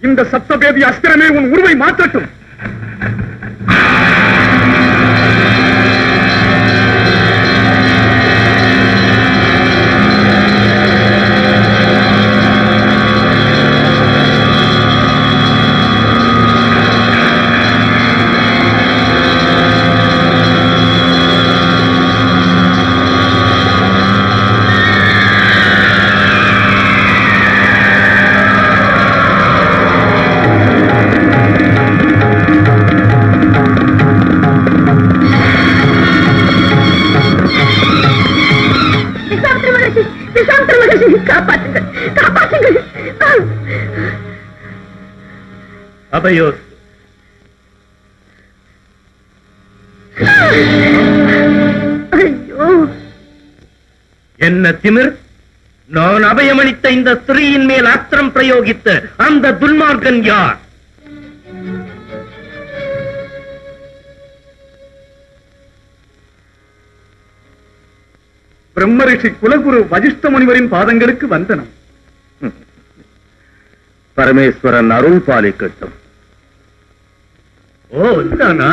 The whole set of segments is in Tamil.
இந்த சப்தபேதி அஸ்திரமே உன் உருவை மாற்றட்டும். அபயோஸ் என்ன திமிர்! நான் அபயமளித்த இந்த ஸ்திரீயின் மேல் அஸ்திரம் பிரயோகித்த அந்த துன்மார்க்கன் யார்? பிரம்மரிஷி குலகுரு வசிஷ்ட முனிவரின் பாதங்களுக்கு வந்தனம். பரமேஸ்வரன் அருள் பாலிக்கட்டும். ஓ, இதானா?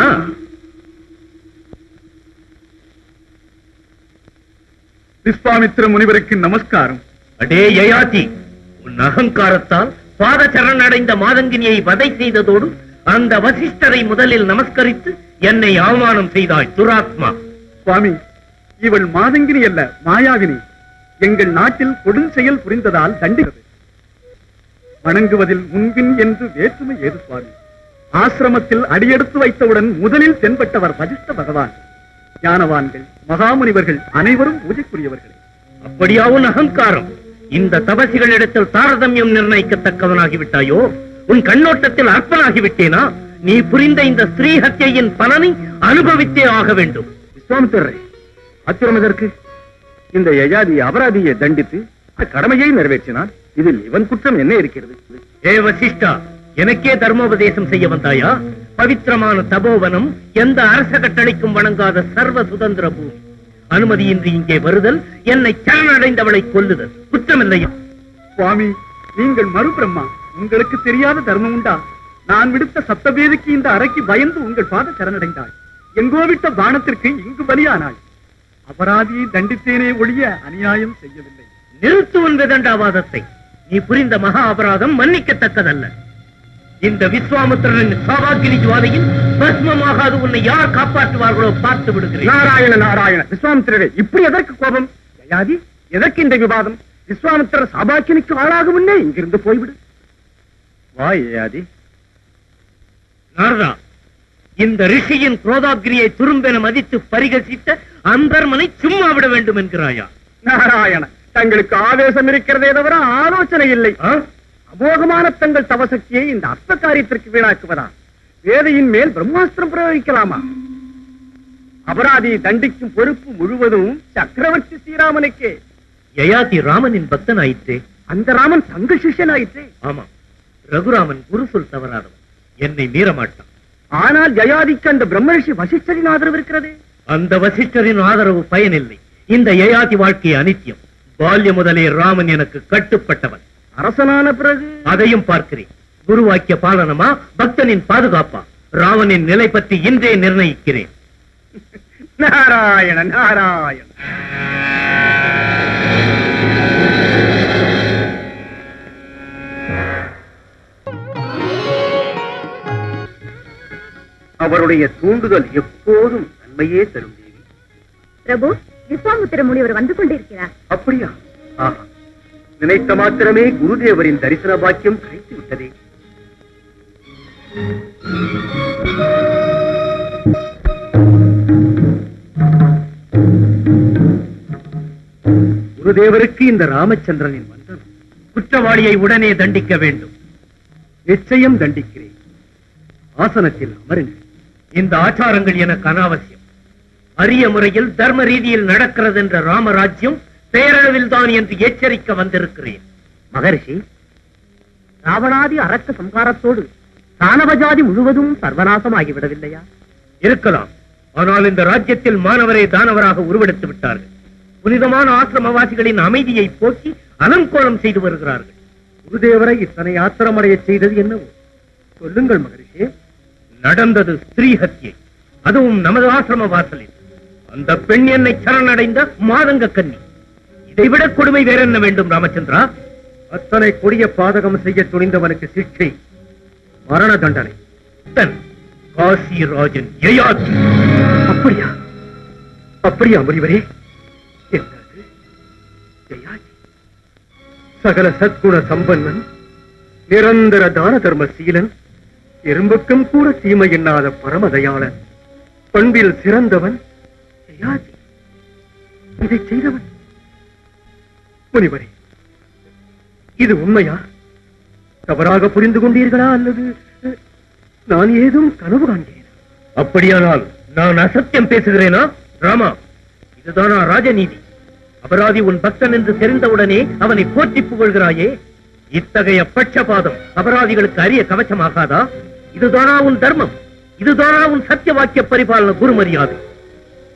விஸ்வாமித்திர முனிவருக்கு நமஸ்காரம். அடே யயாதி, உன் அகங்காரத்தால் பாத சரணடைந்த மாதங்கினியை வதை செய்ததோடு அந்த வசிஷ்டரை முதலில் நமஸ்கரித்து என்னை அவமானம் செய்தாய் துராத்மா. சுவாமி, இவள் மாதங்கினி அல்ல, மாயாவினி. எங்கள் நாட்டில் கொடும் செயல் புரிந்ததால் தண்டிக்கிறது. வணங்குவதில் முன்பின் என்று வேற்றுமை ஏது சுவாமி? ஆசிரமத்தில் அடியெடுத்து வைத்தவுடன் முதலில் தென்பட்டவர் வசிஷ்ட பகவான். ஞானவான்கள், மகாமுனிவர்கள் அனைவரும் பூஜைக்குரியவர்கள். அப்படியாவும் அகங்காரம்! இந்த தபசிகளிடத்தில் தாரதமியம் நிர்ணயிக்கத்தக்கவனாகிவிட்டாயோ? உன் கண்ணோட்டத்தில் அற்பனாகிவிட்டேனா? நீ புரிந்த இந்த ஸ்ரீ ஹத்யையின் பலனை அனுபவித்தே ஆக வேண்டும். விஸ்வாமித்திரரே, ஆத்திரம் எதற்கு? இந்த யயாதி அபராதியை தண்டித்து கடமையை நிறைவேற்றினான். இதில் இவன் குற்றம் என்ன இருக்கிறது? ஏ வசிஷ்டா, எனக்கே தர்மோபதேசம் செய்ய வந்தாயா? பவித்திரமான தபோவனம் எந்த அரச கட்டளைக்கும் வணங்காத சர்வ சுதந்திர பூமி. அனுமதியின்றி இங்கே வருதல், என்னை சரணடைந்தவளை கொல்லுதல் குற்றமில்லையா? சுவாமி, நீங்கள் மறுபிரம்மா. உங்களுக்கு தெரியாத தர்மம் உண்டா? நான் விடுத்த சப்தபேதிக்கு இந்த அறைக்கு பயந்து உங்கள் பாத சரணடைந்தாள். எங்கோ விட்ட பானத்திற்கு இங்கு பலியானாள். அபராதியை தண்டித்தேனே ஒழிய அநியாயம் செய்யவில்லை. நிறுத்துவன் விதண்டாவாதத்தை. நீ புரிந்த மகா அபராதம் மன்னிக்கத்தக்கதல்ல. இந்த விஸ்வாமித்திரனின் சாவாக்கினி ஜுவாலையில் பஸ்மமாகாது உன்னை யார் காப்பாற்றுவார்களோ பார்த்து விடுகிறேன். நாராயண நாராயண! விஸ்வாமித்திரரே, இப்படி எதற்கு கோபம்? யயாதி, எதற்கு இந்த விவாதம்? விஸ்வாமித்திரர் சாபாக்கினிக்கு ஆளாகும் முன்னே இங்கிருந்து போய்விடு. வா யயாதி. நாரதா, இந்த ரிஷியின் குரோதாகிரியை துரும்பென மதித்து பரிகசித்த அந்தர்மனை சும்மா விட வேண்டும் என்கிறாயா? நாராயண, தங்களுக்கு ஆவேசம் இருக்கிறதே தவிர ஆலோசனை இல்லை. அமோகமான தங்கள் தவசக்தியை இந்த அர்த்த காரியத்திற்கு வீணாக்குவதா? வேதையின் மேல் பிரம்மாஸ்திரம் பிரயோகிக்கலாமா? அபராதியை தண்டிக்கும் பொறுப்பு முழுவதும் சக்கரவர்த்தி ஸ்ரீராமனுக்கே. யயாதி ராமனின் பக்தன் ஆயிற்றே. அந்த ராமன் தங்க சிஷ்யன் ஆயிற்றே. ஆமா, ரகுராமன் குரு சொல் தவறாதவன், என்னை மீறமாட்டான். ஆனால் யயாதிக்கு அந்த பிரம்மரிஷி வசிஷ்டரின் ஆதரவு இருக்கிறதே. அந்த வசிஷ்டரின் ஆதரவு பயனில்லை. இந்த யயாதி வாழ்க்கை அனித்தியம். பால்ய முதலே ராமன் எனக்கு கட்டுப்பட்டவன். அரசனான பிறகு அதையும் பார்க்கிறேன். குருவாக்கிய பாலனமா, பக்தனின் பாதுகாப்பா? ராவனின் நிலை பற்றி இன்றே நிர்ணயிக்கிறேன். நாராயண நாராயண! அவருடைய தூண்டுதல் எப்போதும் நன்மையே தரும் தேவி. பிரபு, விஸ்வாமித்திர முனிவர் வந்து கொண்டிருக்கிறார். அப்படியா? ஆஹா, நினைத்த மாத்திரமே குருதேவரின் தரிசன பாக்கியம் கிடைத்து விட்டதே. குருதேவருக்கு இந்த ராமச்சந்திரனின் வந்தனம். குற்றவாளியை உடனே தண்டிக்க வேண்டும். நிச்சயம் தண்டிக்கிறேன். ஆசனத்தில் அமருங்கள். இந்த ஆச்சாரங்கள் எனக்கு அனாவசியம். அரிய முறையில் தர்ம ரீதியில் நடக்கிறது என்ற ராமராஜ்யம் பேரளவில் தான் என்று எச்சரிக்க வந்திருக்கிறேன். மகரிஷி, ராவணாதி அரக்க சம்காரத்தோடு தானவஜாதி முழுவதும் சர்வநாசமாகிவிடவில்லையா? இருக்கலாம். ஆனால் இந்த ராஜ்யத்தில் மாணவரே தானவராக உருவெடுத்து விட்டார்கள். புனிதமான ஆசிரமவாசிகளின் அமைதியை போக்கி அலங்கோலம் செய்து வருகிறார்கள். குருதேவரை இத்தனை ஆத்திரமடைய செய்தது என்னவோ சொல்லுங்கள் மகரிஷி. நடந்தது ஸ்திரீ ஹத்யை, அதுவும் நமது ஆசிரம வாசலில். அந்த பெண் என்னை சரணடைந்த மாதங்க கன்னி. இதைவிட கொடுமை வேற என்ன வேண்டும் ராமச்சந்திரா? அத்தனை கொடிய பாதகம் செய்ய துணிந்தவனுக்கு சிக்ஷை மரண தண்டனை. காசிராஜன் யயாதி. அப்படியா? அப்படியா முனிவரே? என்னது யயாதி? சகல சத்குண சம்பன்னன், நிரந்தர தான தர்ம சீலன், எறும்புக்கும் கூட தீமை எண்ணாத பரமதயாளன், பண்பில் சிறந்தவன் யயாதி. இதை செய்தவன் முனிவரே, இது உண்மையா? தவறாக புரிந்து கொண்டீர்களா அல்லது நான் ஏதும் கனவு காண்கிறேன்? அப்படியானால் நான் அசத்தியம் பேசுகிறேனா? ராமா, இதுதானா ராஜநீதி? அபராதி உன் பக்தன் என்று தெரிந்தவுடனே அவனை போற்றி புகழ்கிறாயே, இத்தகைய பட்சபாதம் அபராதிகளுக்கு அரிய கவச்சமாகாதா? இதுதானா உன் தர்மம்? இதுதானா உன் சத்திய வாக்கிய பரிபாலன குருமரியாதை?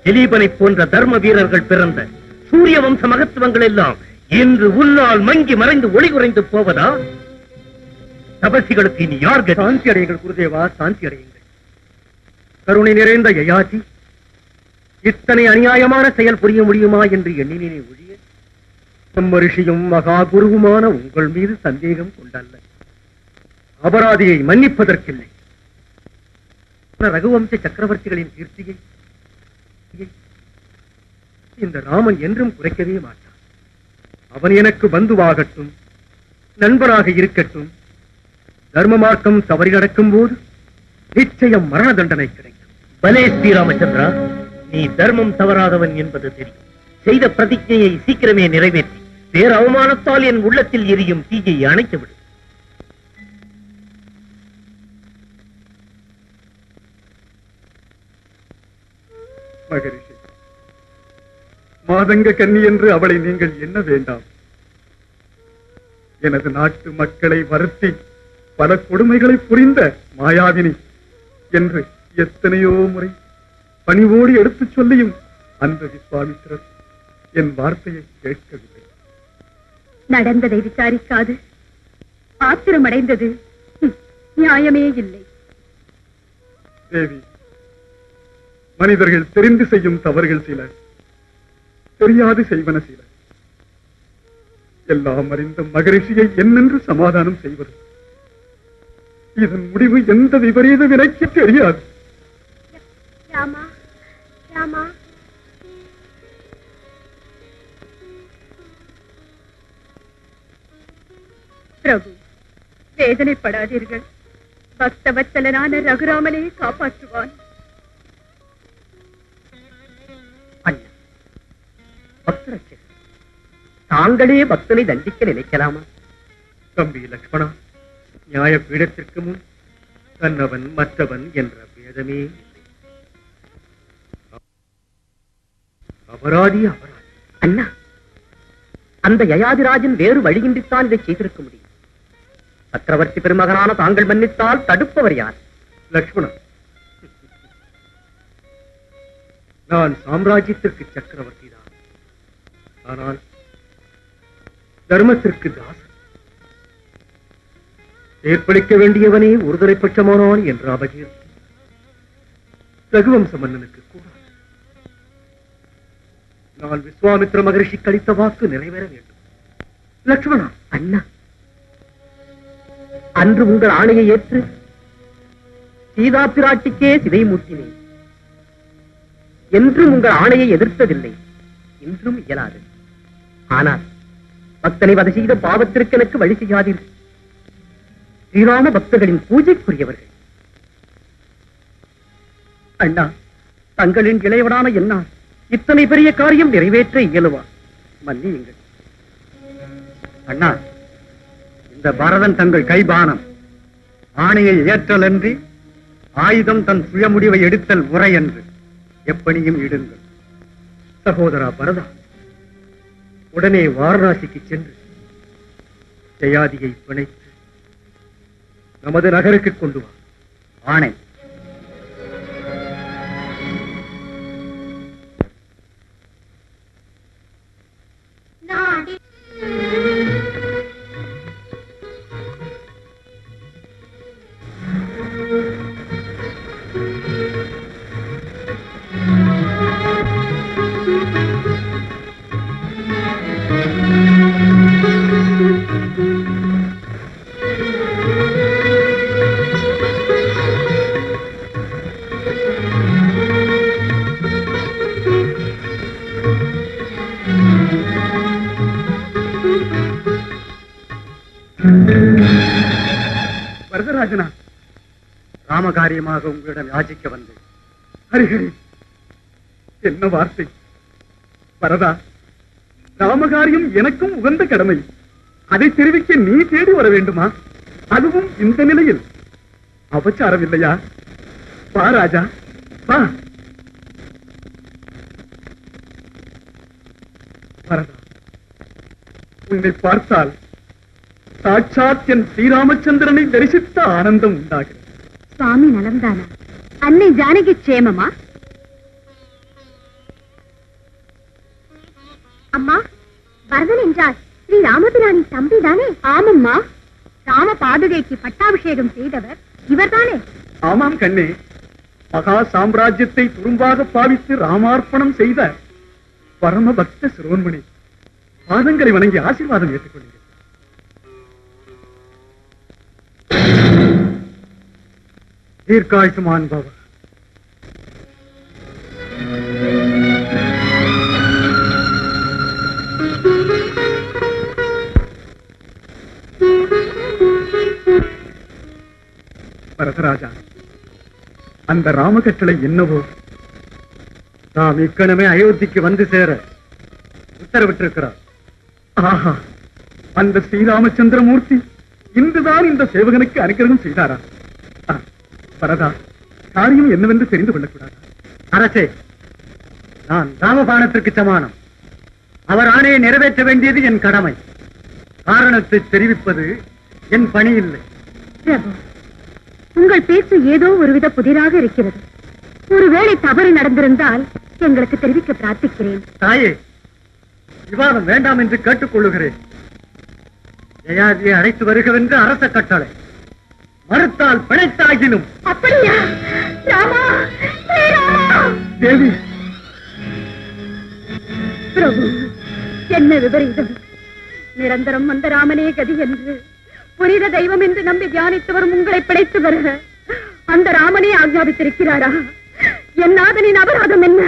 திலீபனை போன்ற தர்ம வீரர்கள் பிறந்த சூரிய வம்ச மகத்துவங்கள் எல்லாம் இன்று உன்னால் மங்கி மறைந்து ஒளி குறைந்து போவதா? தபசிகளுக்கு இனி யார் கதி? சாந்தி அடையுங்கள் குருதேவா, சாந்தி அடையுங்கள். கருணை நிறைந்த யயாதி, இத்தனை அநியாயமான செயல் புரிய முடியுமா என்று எண்ணினே ஒழிய மரிஷியும் மகா குருவுமான உங்கள் மீது சந்தேகம் கொண்டல்ல. அபராதியை மன்னிப்பதற்கில்லை. ரகுவம்ச சக்கரவர்த்திகளின் கீர்த்தியை இந்த ராமன் என்றும் குறைக்கவே மாட்டான். அவன் எனக்கு பந்துவாகட்டும், நண்பராக இருக்கட்டும். தர்ம மார்க்கம் தவறி நடக்கும் போது நிச்சயம் மரண தண்டனை கிடைக்கும். பலே ஸ்ரீராமச்சந்திரா, நீ தர்மம் தவறாதவன் என்பது தெரியும். செய்த பிரதிஜையை சீக்கிரமே நிறைவேற்றி வேற அவமானத்தால் என் உள்ளத்தில் எரியும் தீயை அணைத்துவிடு. மகரிஷி, மாதங்க கன்னி என்று அவளை நீங்கள் எண்ண வேண்டாம். எனது நாட்டு மக்களை வருத்தி பல கொடுமைகளை புரிந்த மாயாவினி என்று எத்தனையோ முறை பணிவோடு எடுத்துச் சொல்லியும் அந்த விஸ்வாமித்திரர் என் வார்த்தையை கேட்கவில்லை. நடந்ததை விசாரிக்காது ஆத்திரமடைந்தது நியாயமே இல்லை. தேவி, மனிதர்கள் தெரிந்து செய்யும் தவறுகள் சில, தெரியாது செய்வன சில. எல்லாம் அறிந்த மகரிஷியை என்னென்று சமாதானம் செய்வது? இதன் முடிவு எந்த விபரீத வினைக்கு தெரியாது. ராமா, ராமா. பிரபு, வேதனைப்படாதீர்கள். பக்தவத்சலனான ரகுராமனை காப்பாற்றுவான். தாங்களே பக்தனை தண்டிக்க நினைக்கலாமா? தம்பி லக்ஷ்மணா, நியாய பீடத்திற்கு முன் தன்னவன் மற்றவன் என்ற பேதமே இல்லை. அபராதி அபராதி. அண்ணா, அந்த யயாதிராஜன் வேறு வழியின்றித்தான் இதை செய்திருக்க முடியும். சக்கரவர்த்தி பெருமகனான தாங்கள் மன்னித்தால் தடுப்பவர் யார்? லக்ஷ்மணா, நான் சாம்ராஜ்யத்திற்கு சக்கரவர்த்தி தான். ஆனால் தர்மத்திற்கு தாசன். ஏற்பளிக்க வேண்டியவனே ஒருதலை பட்சமானான் என்ற அபகீர்த்தி ரகுவம்ச மன்னனுக்கு கூடாது. நான் விஸ்வாமித்திர மகரிஷி கழித்த வாக்கு நிறைவேற வேண்டும். லக்ஷ்மணா, அண்ணா, அன்று உங்கள் ஆணையை ஏற்று சீதா பிராட்டிக்கே சிதை மூட்டினேன். என்றும் உங்கள் ஆணையை எதிர்த்ததில்லை, இன்றும் இயலாது. ஆனால் பக்தனை வதை செய்த பாவத்திற்கு எனக்கு வழி செய்யாதீர்கள். ஸ்ரீராம பக்தர்களின் பூஜைக்குரியவர்கள். அண்ணா, தங்களின் இளையவனான என்னால் இத்தனை பெரிய காரியம் நிறைவேற்ற இயலுவா? மன்னியுங்கள். அண்ணா, இந்த பரதன் தங்கள் கைபானம். ஆணையை ஏற்றல் என்று, ஆயுதம் தன் சுய முடிவை எடுத்தல் முறை என்று எப்பணியும் இடுங்கள். சகோதரா பரதா, உடனே வாரணாசிக்கு சென்று ஜெயாதியை பிணைத்து நமது நகருக்கு கொண்டு வா. ஆணை. ராஜனா? ராமகாரியமாக உங்களிடம் யாசிக்க வந்தேன். ஹரிஹரி, என்ன வார்த்தை! வரதா, ராமகாரியம் எனக்கும் உகந்த கடமை. அதை தெரிவிக்க நீ தேடி வர வேண்டுமா? அதுவும் இந்த நிலையில் அபச்சாரம் இல்லையா? வா ராஜா, வா. வரதா, உன்னை பார்த்தால் சாட்சாத் என் ஸ்ரீராமச்சந்திரனை தரிசித்த ஆனந்தம் உண்டாகிறது. சுவாமி நலம்தானா? அன்னை ஜானகி க்ஷேமமா? அம்மா, பரதன் என்றால் ஸ்ரீ ராமபிராணி தம்பி தானே? ஆமம்மா, ராம பாதுகைக்கு பட்டாபிஷேகம் செய்தவர் இவர்தானே? ஆமாம் கண்ணே, மகா சாம்ராஜ்யத்தை துரும்பாக பாவித்து ராமார்ப்பணம் செய்த பரம பக்த சிரோன்மணி. பாதங்களை வணங்கி ஆசீர்வாதம் ஏற்றுக்கொள்ளுங்கள். தீர்க்காயுஷ்மான் பவ. பரதராஜா, அந்த ராமகட்டளை என்னவோ? நாம் இக்கணமே அயோத்திக்கு வந்து சேர உத்தரவிட்டிருக்கிறார். ஆஹா, அந்த ஸ்ரீராமச்சந்திரமூர்த்தி இன்றுதான் இந்த சேவகனுக்கு அனுகிரகம் செய்தாரா? பரதா, காரியம் என்னவென்று தெரிந்து கொள்ளக்கூடாதா? அரசே, நான் ராமபாணத்திற்கு சமானம். அவர் ஆணையை நிறைவேற்ற வேண்டியது என் கடமை. காரணத்தை தெரிவிப்பது என் பணி இல்லை. பிரபு, உங்கள் பேச்சு ஏதோ ஒருவித புதிராக இருக்கிறது. ஒருவேளை தவறு நடந்திருந்தால் எங்களுக்கு தெரிவிக்க பிரார்த்திக்கிறேன். தாயே, விவாதம் வேண்டாம் என்று கேட்டுக்கொள்ளுகிறேன். ஜெயாதியை அழைத்து வருகவென்று அரச கட்டளை. மறுத்தால் பிழைத்தாகிலும். அப்படியா? ராமா, ஸ்ரீராமா! தேவி, பிரபு, என்ன விபரீதம்! நிரந்தரம் அந்த ராமனே கதி என்று புனித தெய்வம் என்று நம்பி தியானித்து வரும் உங்களை பிழைத்து வருக அந்த ராமனே ஆக்ஞாபித்திருக்கிறாரா? என் நாதனின் அபராதம் என்ன?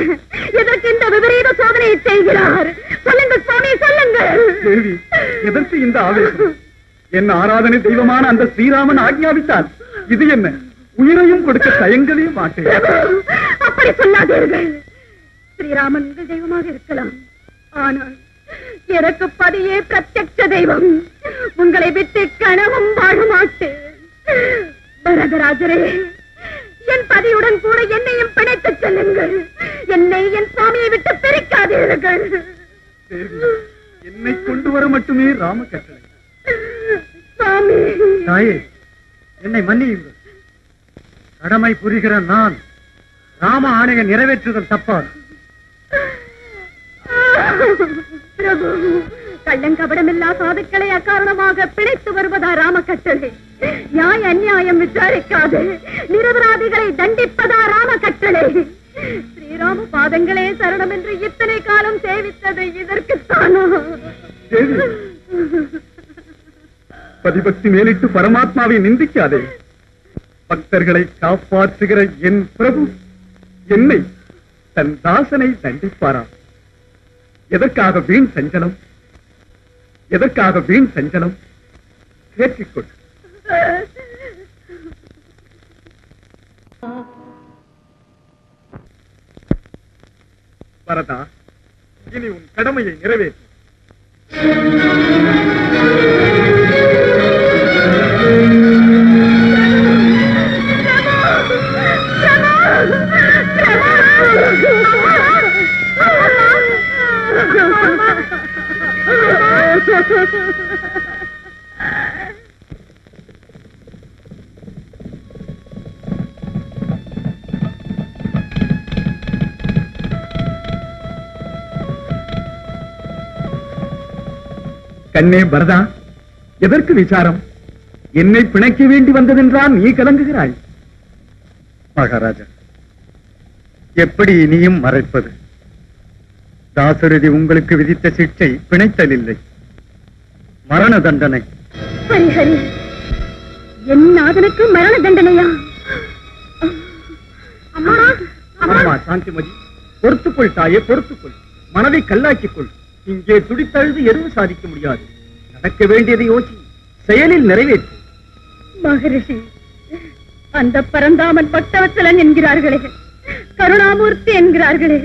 எதற்கு இந்த விபரீத சோதனையை செய்கிறார்? சொல்லுங்கள் சுவாமி, சொல்லுங்கள். தேவி, எதற்கு இந்த ஆவேசம்? என் ஆராதனை தெய்வமான அந்த ஸ்ரீராமன் ஆக்ஞாபித்தால் இது என்ன? உயிரையும் கொடுக்க தயங்கவே மாட்டேன். அப்படி சொல்லாதீர்கள். ஸ்ரீராமன் உங்கள் தெய்வமாக இருக்கலாம், ஆனால் எனக்கு பதியே பிரத்யட்ச தெய்வம். உங்களை விட்டு கனவும் வாழ மாட்டேன். பரதராஜரே, என் பதியுடன் கூட என்னையும் பிணைத்துச் செல்லுங்கள். என்னை என் சுவாமியை விட்டு பிரிக்காதீர்கள். தேவி, என்னை கொண்டு வர மட்டுமே ராம கட்டளை. சுவாமி, தாயே, என்னை மன்னியுங்கள். கடமை புரிகிற நான் ராம ஆணையை நிறைவேற்றுதல் தப்பாது. பிரபு, கள்ளங்கபடமில்லா சாதுக்களை அக்காரணமாக பிழைத்து வருவதா ராம கட்டளை? நியாய அநியாயம் விசாரிக்காது நிரபராதிகளை தண்டிப்பதா ராம கட்டளை? ஸ்ரீராம பாதங்களே சரணம் என்று இத்தனை காலம் சேவித்தது இதற்குத்தானோ? தேவி, பதிபக்தி மேலிட்டு பரமாத்மாவை நிந்திக்காதே. பக்தர்களை காப்பாற்றுகிற என் பிரபு என்னை, தன் தாசனை தண்டிப்பாரா? எதற்காக வீண் சஞ்சலம்? எதற்காக வீண் சஞ்சலம்? ஏற்றிக்கொள். பரதா, இனி உன் கடமையை நிறைவேற்று. கண்ணே பரதா, எதற்கு விசாரம்? என்னை பிணைக்க வேண்டி வந்ததென்றால் நீ கலங்குகிறாய். மகாராஜா, எப்படி இனியும் மறைப்பது? தாசரதி உங்களுக்கு விதித்த சிக்ஷை பிணைத்தல் இல்லை, மரண தண்டனை. ஹரி ஹரி, என் நாதனுக்கு மரண தண்டனையா? அம்மா, அம்மா சாந்திமதி, பொறுத்துக்கொள் தாயே, பொறுத்துக்கொள். மனதை கல்லாக்கிக்கொள். இங்கே துடித்தழுது எதுவும் சாதிக்க முடியாது. நடக்க வேண்டியதை யோசி, செயலில் நிறைவேற்று. மகரிஷி, அந்த பரந்தாமன் பக்தவத்சலன் என்கிறார்களே, கருணாமூர்த்தி என்கிறார்களே,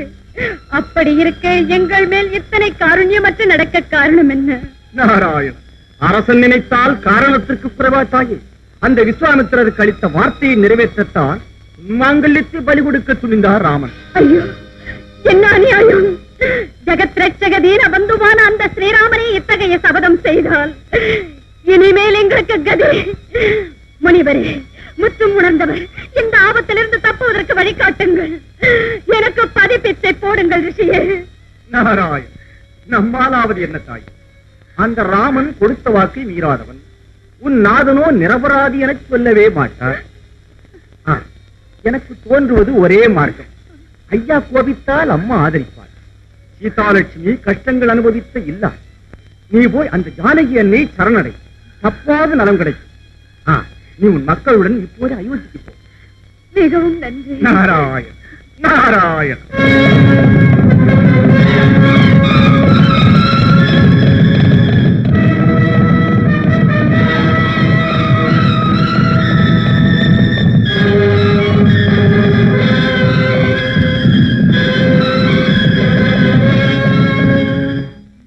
அப்படி இருக்க எங்கள் மேல் இத்தனை காருண்யமற்று நடக்க காரணம் என்ன? நாராயணன், அரசன் நினைத்தால் காரணத்திற்கு குறைவாத்தாயே. அந்த விஸ்வாமித்திரருக்கு அளித்த வார்த்தையை நிறைவேற்றத்தான் மாங்கல்யத்தை பலி கொடுக்க துணிந்தார் ராமன். ஐயோ, என்ன அநியாயம்! ஜகத் ரட்சக தீன பந்துவான அந்த ஸ்ரீராமனை இத்தகைய சபதம் செய்தால் இனிமேல் எங்களுக்கு கதி. முனிவரே, முற்றும் உணர்ந்தவர், இந்த ஆபத்திலிருந்து தப்புவதற்கு வழிகாட்டுங்கள். எனக்கு பதிப்பிச்சை போடுங்கள் ரிஷியே. நாராயண், நம்மாலாவது என்ன தாய்? அந்த ராமன் கொடுத்த வாக்கை மீறாதவன். உன் நாதனோ நிரபராதி என சொல்லவே மாட்டார். எனக்கு தோன்றுவது ஒரே மார்க்கம். ஐயா கோபித்தால் அம்மா ஆதரிப்பார். சீதாலட்சுமி கஷ்டங்கள் அனுபவித்த இல்ல. நீ போய் அந்த ஜானகி என்னை சரணடை, தப்பாத நலம் கிடைக்கும். நீ உன் மக்களுடன் இப்போது அயோத்திக்கு போ. மிகவும் நன்றி. நாராயண், நாராயண்.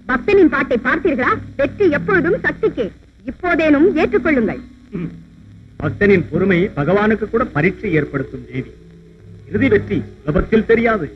பக்தனின் பாட்டை பார்த்தீர்களா? வெற்றி எப்பொழுதும் சக்திக்கே. இப்போதேனும் ஏற்றுக்கொள்ளுங்கள். பக்தனின் பொறுமை பகவானுக்கு கூட பரீட்சை ஏற்படுத்தும் தேவி. இறுதி வெற்றி சுலபத்தில் தெரியாது.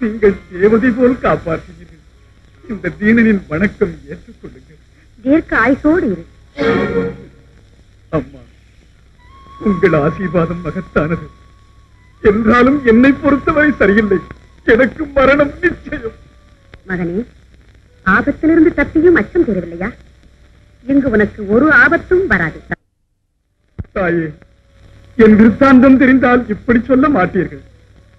நீங்கள் தேவதை போல் காப்பாற்றுகிறீர்கள். இந்த தீனனின் வணக்கம் ஏற்றுக்கொள்ளுங்கள். தீர்க்க ஆயுசோடு இரு. அம்மா, உங்கள் ஆசீர்வாதம் மகத்தானது. என்றாலும் என்னை பொறுத்தவரை சரியில்லை. எனக்கு மரணம் நிச்சயம். மகனே, ஆபத்திலிருந்து தப்பியும் அச்சம் தெரியவில்லையா? இங்கு உனக்கு ஒரு ஆபத்தும் வராது. தாயே, என் விருத்தாந்தம் தெரிந்தால் இப்படி சொல்ல மாட்டீர்கள்.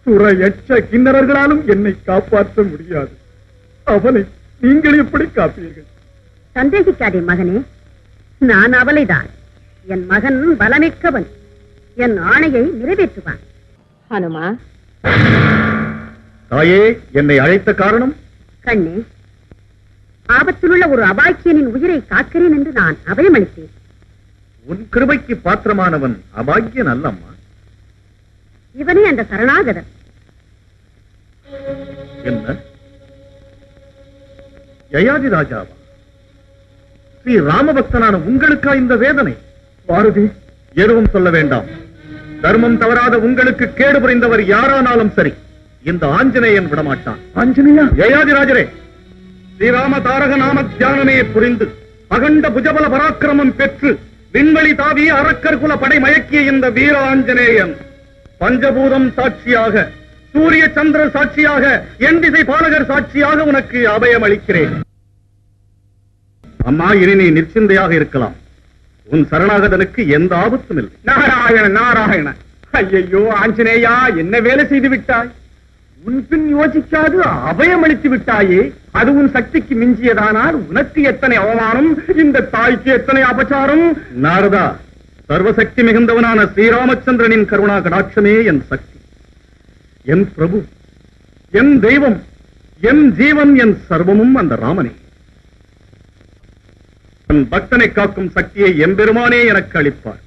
சுரையற்ற கிண்ணறர்களாலும் என்னை காப்பாற்ற முடியாது. அவனை நீங்கள் எப்படி காப்பீர்கள்? சந்தேகிக்காதே மகனே, நான் அவளைதான். என் மகன் பலமிக்கவன். என் ஆணையை நிறைவேற்றுவான். ஹனுமா, தாயே, என்னை அழைத்த காரணம்? கண்ணே, ஆபத்திலுள்ள ஒரு அபாக்கியனின் உயிரை காக்கிறேன் என்று நான் அபயமளித்தேன். உன் கிருபைக்கு பாத்திரமானவன் அபாக்கியன் அல்லம்மா. இவனே அந்த சரணாகதன். என்ன யயாதி ராஜாவா? ஸ்ரீ ராமபக்தனான உங்களுக்கா இந்த வேதனை? பாரதி, எதுவும் சொல்ல வேண்டாம். தர்மம் தவறாத உங்களுக்கு கேடு புரிந்தவர் யாரானாலும் சரி, இந்த ஆஞ்சநேயன் விடமாட்டான். ஆஞ்சநேயா? யயாதி ராஜரே, ஸ்ரீராம தாரக நாம தியானமே புரிந்து அகண்ட புஜபல பராக்கிரமம் பெற்று விண்வெளி தாவி அரக்கர் குல படை மயக்கிய இந்த வீர ஆஞ்சநேயன் பஞ்சபூதம் சாட்சியாக, சூரிய சந்திர சாட்சியாக, என் திசை பாலகர் சாட்சியாக உனக்கு அபயம் அளிக்கிறேன். அம்மா, இனி நீ நிச்சந்தையாக இருக்கலாம். உன் சரணாகதனுக்கு எந்த ஆபத்தும் இல்லை. நாராயண நாராயண. ஐயோ ஆஞ்சநேயா, என்ன வேலை செய்து விட்டாய்? உன்பின் யோசிக்காது அபயம் அளித்து விட்டாயே. அது உன் சக்திக்கு மிஞ்சியதானால் உனக்கு எத்தனை அவமானம், இந்த தாய்க்கு எத்தனை அபச்சாரம். நாரதா, சர்வசக்தி மிகுந்தவனான ஸ்ரீராமச்சந்திரனின் கருணா கடாட்சமே என் சக்தி, என் பிரபு, என் தெய்வம், என் ஜீவன், என் சர்வமும் அந்த ராமனே. என் பக்தனை காக்கும் சக்தியை எம்பெருமானே எனக்கு அளிப்பார்.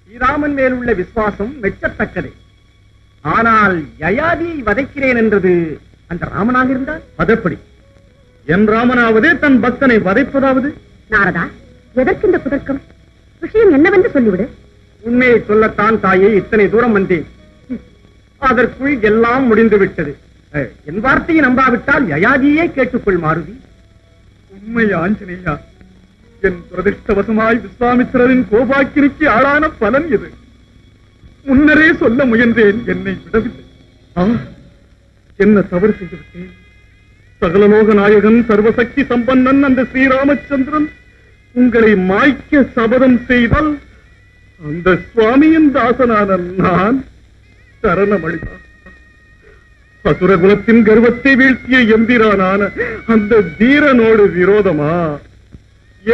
ஸ்ரீராமன் மேல் உள்ள விசுவாசம் மெச்சத்தக்கதே. ஆனால் யயாதியை வதைக்கிறேன் என்றது அந்த ராமனாக இருந்தால் அதப்படி என் ராமனாவது தன் பக்தனை வதைப்பதாவது? நாரதா, எதற்கு இந்த குதர்க்கம்? விஷயம் என்னவென்று சொல்லிவிடு. உண்மையை சொல்லத்தான் தாயே இத்தனை தூரம் வந்தேன். அதற்குள் எல்லாம் முடிந்து விட்டது. என் வார்த்தையை நம்பாவிட்டால் யயாதியே கேட்டுக்கொள் மாருதி. உண்மை ஆஞ்சநேயா, என் துரதிருஷ்டவசமாய் விஸ்வாமித்திரரின் கோபாக்கினிக்கு ஆளான பலன் இது. முன்னரே சொல்ல முயன்றேன், என்னை விடவில்லை. என்ன தவறு செய்துவிட்டேன்? சகலலோக நாயகன், சர்வசக்தி சம்பன்னன் அந்த ஸ்ரீராமச்சந்திரன் உங்களை மாய்க்க சபதம் செய்தால் அந்த சுவாமியின் தாசனான நான் சரணமளித்தான். அசுரகுலத்தின் கர்வத்தை வீழ்த்திய எம்பிரானான அந்த தீரனோடு விரோதமா?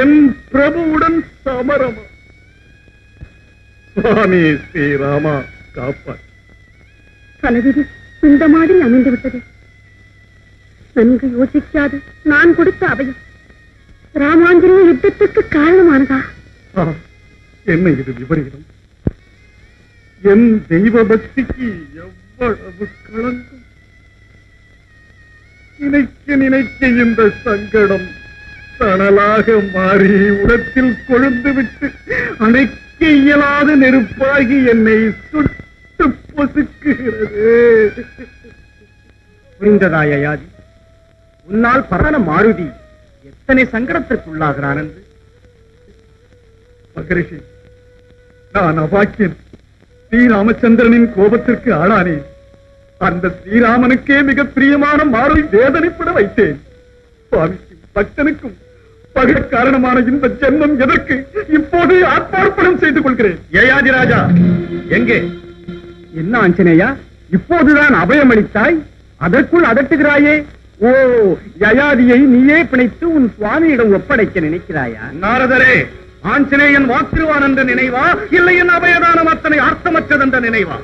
என் பிரபுவுடன் சமரமா? சுவாமி ஸ்ரீராமா, காப்பார். தலைவிதி இந்த மாதிரி அமைந்து விட்டது. நன்கு யோசிக்காது நான் கொடுத்த அபயம் ராமாஞ்சலிய யுத்தத்துக்கு காரணமானதா? என்ன இது விபரீதம்? என் தெய்வ பக்திக்கு எவ்வளவு களங்கம்! நினைக்க நினைக்க இந்த சங்கடம் தணலாக மாறி உலத்தில் கொழுந்து விட்டு அணைக்க இயலாத நெருப்பாகி என்னை சுட்டு பொசுக்குகிறது. புரிந்ததா யயாதி? உன்னால் பரான மாருதி எத்தனை சங்கடத்திற்குள்ளாகிறான் என்று. மகரிஷி, நான் அபாக்கியன். ஸ்ரீராமச்சந்திரனின் கோபத்திற்கு ஆளானேன். அந்த ஸ்ரீராமனுக்கே மிக பிரியமான மாருதி வேதனைப்பட வைத்தேன். சுவாமிக்கும் பக்தனுக்கும் பகை காரணமான இந்த ஜென்மம் எதற்கு? இப்போது ஆத்மார்ப்பணம் செய்து கொள்கிறேன். யயாதி ராஜா எங்கே? என்ன ஆஞ்சநேயா, இப்போதுதான் அபயம் அளித்தாய், அதற்குள் அதட்டுகிறாயே? ஓ, யயாதியை நீயே பிணைத்து உன் சுவாமியிடம் ஒப்படைக்க நினைக்கிறாயா? நாரதரே, ஆஞ்சநேயன் வாக்கிருவான் என்ற நினைவா, இல்லை என் அபயதானம் அத்தனை அர்த்தமற்றதென்ற நினைவா?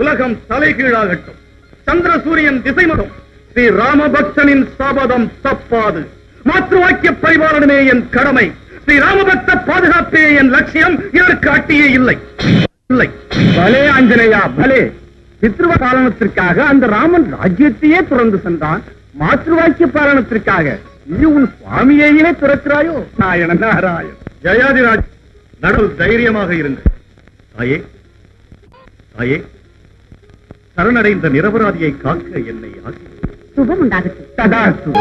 உலகம் தலைகீழாகட்டும், சந்திர சூரியன் திசைமடும், ஸ்ரீ ராமபக்தனின் சபதம் தப்பாது. மாற்று வாக்கிய பரிபாலனமே என் கடமை. ஸ்ரீ ராமபக்த பாதுகாப்பே என் லட்சியம். இதற்கு அட்டியே இல்லை. இல்லை. பலே ஆஞ்சநேயா, பலே. பித்ருவ பாலனத்திற்காக அந்த ராமன் ராஜ்யத்தையே துறந்து சென்றான். மாற்றுவாக்கிய பாலனத்திற்காக நீ உன் சுவாமியையே துறக்கிறாயோ? நாராயண நாராயண. ஜயாதிராஜ், நடுவில் தைரியமாக இருங்கள். தாயே, தாயே, சரணடைந்த நிரபராதியை காக்க என்னை ஆசி. சுபம் உண்டாகட்டும். ததாஸ்து.